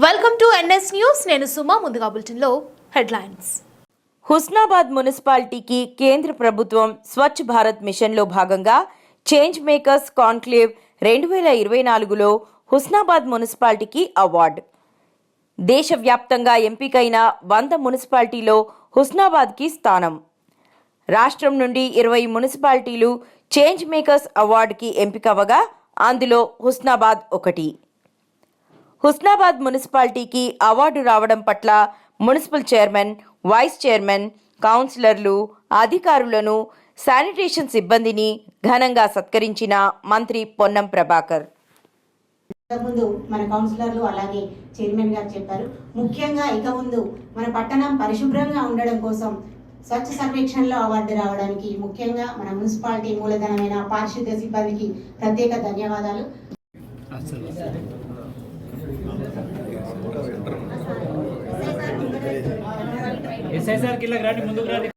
Welcome to NS news. నేను సుమా. ముందుగా బులెటిన్లో హెడ్లైన్స్. హుస్నాబాద్ మున్సిపాలిటీకి కేంద్ర ప్రభుత్వం స్వచ్ఛ భారత్ మిషన్లో భాగంగా చేంజ్ మేకర్స్ కాన్క్లేవ్ 2024లో హుస్నాబాద్ మున్సిపాలిటీకి అవార్డు. దేశవ్యాప్తంగా ఎంపికైన 100 మున్సిపాలిటీలో హుస్నాబాద్కి స్థానం. రాష్ట్రం నుండి 20 మున్సిపాలిటీలు చేంజ్ మేకర్స్ అవార్డుకి ఎంపికవగా అందులో హుస్నాబాద్ ఒకటి. హుస్నాబాద్ మున్సిపాలిటీకి అవార్డు రావడం పట్ల మున్సిపల్ చైర్మన్, వైస్ చైర్మన్, కౌన్సిలర్లు, అధికారులను, శానిటేషన్ సిబ్బందిని ఘనంగా సత్కరించిన మంత్రి పొన్నం ప్రభాకర్. ముందు మన కౌన్సిలర్లు అలాగే చైర్మన్ గారు చెప్పారు. ముఖ్యంగా ఇక ముందు మన పట్టణం పరిశుభ్రంగా ఉండడం కోసం స్వచ్ఛ సర్వేక్షణలో అవార్డు రావడానికి ముఖ్యంగా మన మున్సిపాలిటీ మూలధనమైన పారిశుద్ధ్య సిబ్బందికి ప్రత్యేక ధన్యవాదాలు. ఎస్ఐసార్ కింద రాండి, ముందుకు రాండి.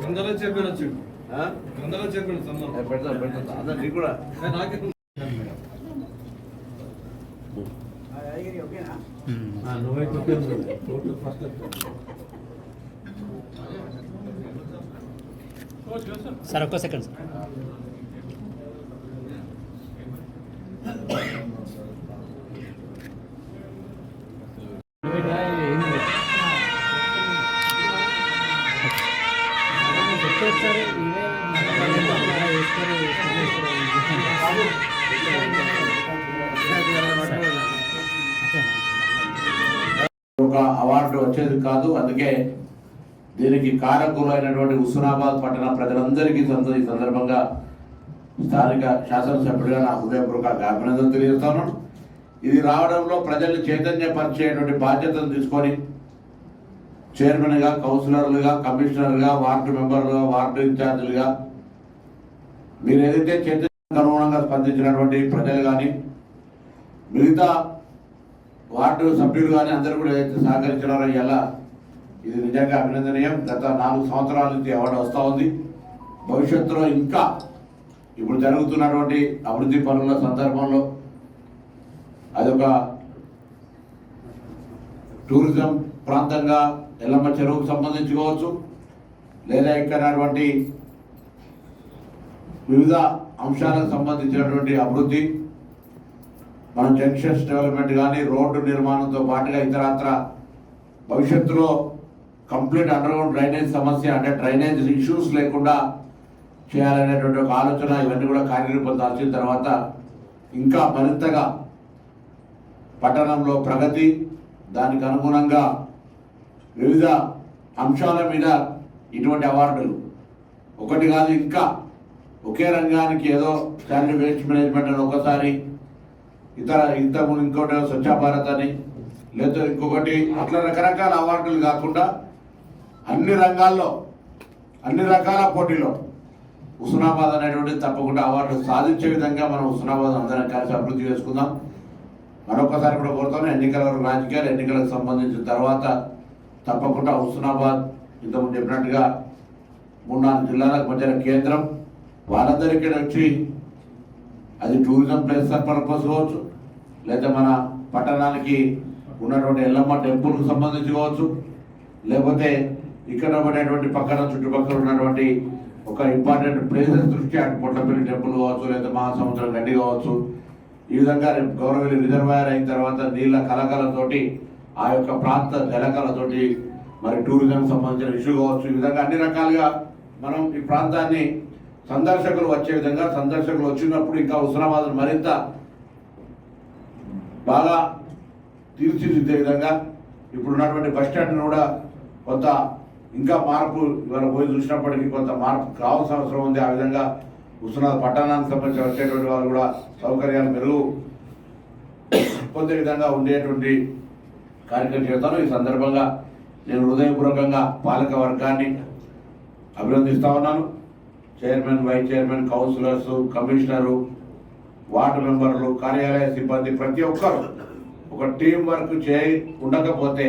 అందరూ చెప్పాను వచ్చిండు, అందరూ చెప్పాను సంబంధం పెడతాను అందరికి కూడా నాకే సార్ ఒక్క సెకండ్ సార్. ఒక అవార్డు వచ్చేది కాదు. అందుకే దీనికి కారకులైనటువంటి హుస్నాబాద్ పట్టణ ప్రజలందరికీ ఈ సందర్భంగా స్థానిక శాసనసభ్యుడిగా నా హృదయపూర్వక అభినందనలు తెలియజేస్తాను. ఇది రావడంలో ప్రజల్ని చైతన్యపరిచేటువంటి బాధ్యతను తీసుకొని చైర్మన్గా, కౌన్సిలర్లుగా, కమిషనర్గా, వార్డు మెంబర్లుగా, వార్డు ఇన్ఛార్జీలుగా మీరు ఏదైతే చైతన్యానికి అనుగుణంగా స్పందించినటువంటి ప్రజలు కానీ మిగతా వార్డు సభ్యులు కానీ అందరూ కూడా ఏదైతే సహకరించినారో ఇలా ఇది నిజంగా అభినందనీయం. గత 4 సంవత్సరాల నుంచి అవార్డు వస్తూ ఉంది. భవిష్యత్తులో ఇంకా ఇప్పుడు జరుగుతున్నటువంటి అభివృద్ధి పనుల సందర్భంలో అదొక టూరిజం ప్రాంతంగా ఎల్లమ్మ చెరువుకు సంబంధించుకోవచ్చు, లేదా ఇక్కడ వివిధ అంశాలకు సంబంధించినటువంటి అభివృద్ధి, మన జంక్షన్స్ డెవలప్మెంట్ కానీ రోడ్డు నిర్మాణంతో పాటుగా ఇతరత్ర భవిష్యత్తులో కంప్లీట్ అండర్గ్రౌండ్ డ్రైనేజ్ సమస్య, అంటే డ్రైనేజ్ ఇష్యూస్ లేకుండా చేయాలనేటువంటి ఒక ఆలోచన, ఇవన్నీ కూడా కార్యరూపం దాల్చిన తర్వాత ఇంకా మరింతగా పట్టణంలో ప్రగతి, దానికి అనుగుణంగా వివిధ అంశాల మీద ఇటువంటి అవార్డులు ఒకటి కాదు, ఇంకా ఒకే రంగానికి ఏదో శానిటరీ వేస్ట్ మేనేజ్మెంట్ అని ఒకసారి, ఇంతకుముందు ఇంకోటి స్వచ్ఛ భారత్ అని, లేదా ఇంకొకటి, అట్లా రకరకాల అవార్డులు కాకుండా అన్ని రంగాల్లో అన్ని రకాల పోటీలో హుస్నాబాద్ అనేటువంటిది తప్పకుండా అవార్డు సాధించే విధంగా మనం హుస్నాబాద్ అందరం కలిసి అభివృద్ధి చేసుకుందాం. మరొకసారి కూడా కోరుతాను, ఎన్నికలకు సంబంధించిన తర్వాత తప్పకుండా హుస్నాబాద్ ఇంతకుముందు చెప్పినట్టుగా 3-4 జిల్లాలకు మధ్య కేంద్రం, వాళ్ళందరికీ వచ్చి అది టూరిజం ప్లేస్ పర్పస్ కావచ్చు, లేదా మన పట్టణానికి ఉన్నటువంటి ఎల్లమ్మ టెంపుల్కి సంబంధించి కావచ్చు, లేకపోతే ఇక్కడ పడేటువంటి పక్కన చుట్టుపక్కల ఉన్నటువంటి ఒక ఇంపార్టెంట్ ప్లేసెస్ దృష్ట్యా పొట్లపల్లి టెంపుల్ కావచ్చు, లేదా మహాసముద్రం గడ్డి కావచ్చు, ఈ విధంగా గౌరవల్లి రిజర్వాయర్ అయిన తర్వాత నీళ్ళ కలకలతోటి ఆ యొక్క ప్రాంత జలకలతోటి మరి టూరిజం సంబంధించిన ఇష్యూ కావచ్చు, ఈ విధంగా అన్ని రకాలుగా మనం ఈ ప్రాంతాన్ని సందర్శకులు వచ్చే విధంగా, సందర్శకులు వచ్చినప్పుడు ఇంకా హుస్నాబాద్ మరింత బాగా తీర్చిదిద్దే విధంగా ఇప్పుడున్నటువంటి బస్ స్టాండ్ను కూడా కొంత ఇంకా మార్పు ఇవాళ పోయి చూసినప్పటికీ కొంత మార్పు కావాల్సిన అవసరం ఉంది. ఆ విధంగా హుస్నాబాద్ పట్టణానికి సంబంధించి వచ్చేటువంటి వాళ్ళు కూడా సౌకర్యాలు మెరుగు పొందే విధంగా ఉండేటువంటి కార్యక్రమం చేస్తాను. ఈ సందర్భంగా నేను హృదయపూర్వకంగా పాలక వర్గాన్ని, అభినందిస్తా ఉన్నాను. Chairman, vice chairman, councillors, commissioner, ward మెంబర్లు, కార్యాలయ సిబ్బంది ప్రతి ఒక్కరు ఒక టీం వర్క్ ఉండకపోతే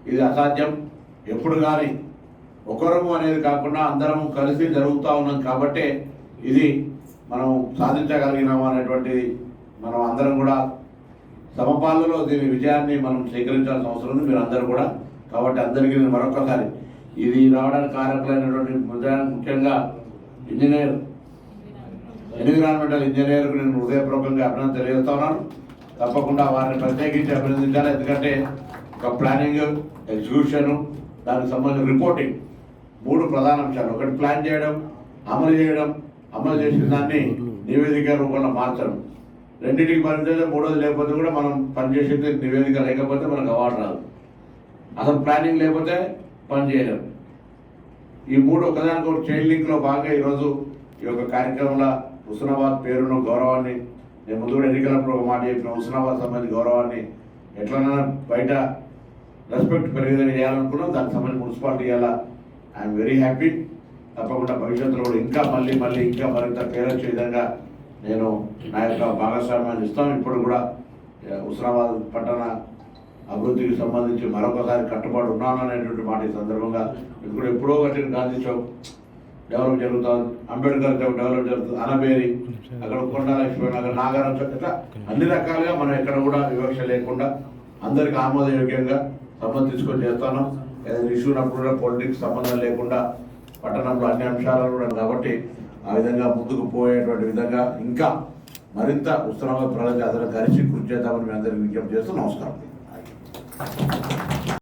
ఇది అసాధ్యం. ఎప్పుడు కానీ ఒకరము అనేది కాకుండా అందరము కలిసి జరుగుతూ ఉన్నాం కాబట్టి ఇది మనం సాధించగలిగినాము అనేటువంటి మనం అందరం కూడా సమపాలలో దీని విజయాన్ని మనం స్వీకరించాల్సిన అవసరం ఉంది, మీరు అందరూ కూడా. కాబట్టి అందరికీ నేను మరొకసారి ఇది రావడానికి కారకులైనటువంటి ముఖ్యంగా ఎన్విరాన్మెంటల్ ఇంజనీర్కు నేను హృదయపూర్వకంగా అభినందన తెలియజేస్తా ఉన్నాను. తప్పకుండా వారిని ప్రత్యేకించి అభినందించాలి. ఎందుకంటే ఒక ప్లానింగ్, ఎగ్జిక్యూషన్, దానికి సంబంధించిన రిపోర్టింగ్ 3 ప్రధాన అంశాలు. ఒకటి ప్లాన్ చేయడం, అమలు చేయడం, అమలు చేసిన దాన్ని నివేదిక రూపంలో మార్చడం. రెండింటికి పరిమితం. మూడోది లేకపోతే కూడా మనం పనిచేసేది నివేదిక లేకపోతే మనకు అవార్డు రాదు. అసలు ప్లానింగ్ లేకపోతే పని చేయలేము. ఈ 3 ఒకదానికి ఒక చైన్ లింక్లో భాగంగా ఈరోజు ఈ యొక్క కార్యక్రమంలో హుస్నాబాద్ పేరును, గౌరవాన్ని, నేను ముందు కూడా ఎన్నికలప్పుడు ఒక మాట చెప్పిన, హుస్నాబాద్ సంబంధించి గౌరవాన్ని ఎట్లన్నా బయట రెస్పెక్ట్ పెరిగేదని చేయాలనుకున్నాం. దానికి సంబంధించి మున్సిపాలిటీ ఇవ్వాలా. I'm very happy. తప్పకుండా భవిష్యత్తులో కూడా ఇంకా మళ్ళీ ఇంకా మరింత పేరొచ్చే విధంగా నేను నా యొక్క భాగస్వామ్యాన్ని ఇస్తాను. ఇప్పుడు కూడా హుస్నాబాద్ పట్టణ అభివృద్ధికి సంబంధించి మరొకసారి కట్టుబడి ఉన్నాను అనేటువంటి మాట ఈ సందర్భంగా. ఇప్పుడు ఎప్పుడో కట్టిన గాంధీ చౌక్ డెవలప్ జరుగుతుంది, అంబేద్కర్ చౌక్ డెవలప్ జరుగుతుంది, అనబేరి, అక్కడ కొండలక్ష్మి, అక్కడ నాగారం చౌక్, ఇట్లా అన్ని రకాలుగా మనం ఎక్కడ కూడా వివక్ష లేకుండా అందరికి ఆమోదయోగ్యంగా సంబంధం తీసుకొని చేస్తాను. ఏదైనా ఇష్యూ ఉన్నప్పుడు కూడా పొలిటిక్స్ సంబంధం లేకుండా పట్టణంలో అన్ని అంశాలు కూడా కాబట్టి ఆ విధంగా ముందుకు పోయేటువంటి విధంగా ఇంకా మరింత హుస్నాబాద్ ప్రజలకు అందరూ కలిసి కృషి చేద్దామని మీ అందరికీ విజ్ఞప్తి చేస్తూ నమస్కారం.